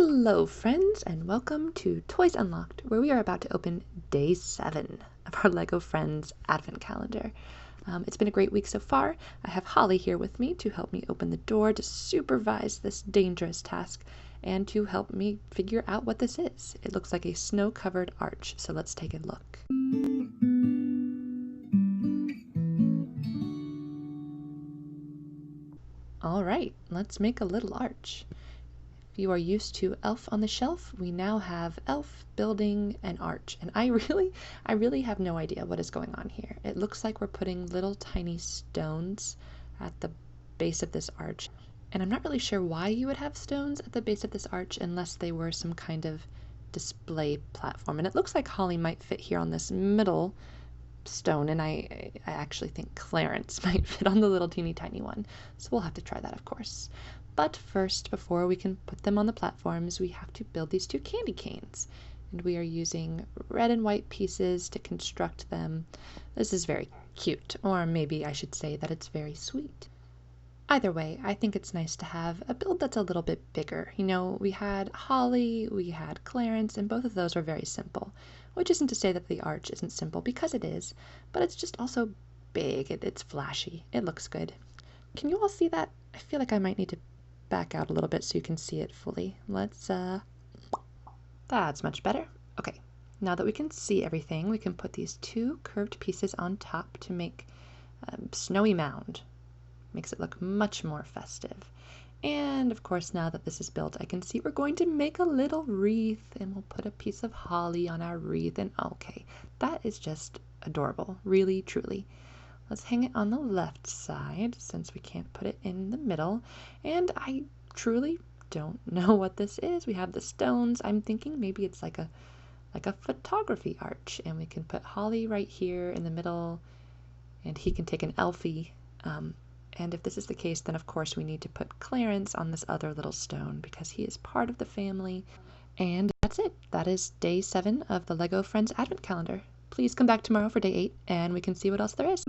Hello friends, and welcome to Toys Unlocked, where we are about to open day 7 of our LEGO Friends Advent Calendar. It's been a great week so far. I have Holly here with me to help me open the door, to supervise this dangerous task, and to help me figure out what this is. It looks like a snow-covered arch, so let's take a look. Alright, let's make a little arch. If you are used to Elf on the Shelf, we now have Elf building an arch. And I really have no idea what is going on here. It looks like we're putting little tiny stones at the base of this arch. And I'm not really sure why you would have stones at the base of this arch unless they were some kind of display platform. And it looks like Holly might fit here on this middle stone, and I actually think Clarence might fit on the little teeny tiny one. So we'll have to try that, of course. But first, before we can put them on the platforms, we have to build these 2 candy canes. And we are using red and white pieces to construct them. This is very cute, or maybe I should say that it's very sweet. Either way, I think it's nice to have a build that's a little bit bigger. You know, we had Holly, we had Clarence, and both of those were very simple. Which isn't to say that the arch isn't simple, because it is, but it's just also big, it's flashy, it looks good. Can you all see that? I feel like I might need to back out a little bit so you can see it fully. That's much better. Okay, now that we can see everything, we can put these 2 curved pieces on top to make a snowy mound. Makes it look much more festive. And of course, now that this is built, I can see we're going to make a little wreath, and we'll put a piece of holly on our wreath, and okay, that is just adorable, really, truly. Let's hang it on the left side since we can't put it in the middle. And I truly don't know what this is. We have the stones. I'm thinking maybe it's like a photography arch, and we can put Holly right here in the middle, and he can take an Elfie. And if this is the case, then of course we need to put Clarence on this other little stone because he is part of the family. And that's it. That is day 7 of the LEGO Friends Advent Calendar. Please come back tomorrow for day 8 and we can see what else there is.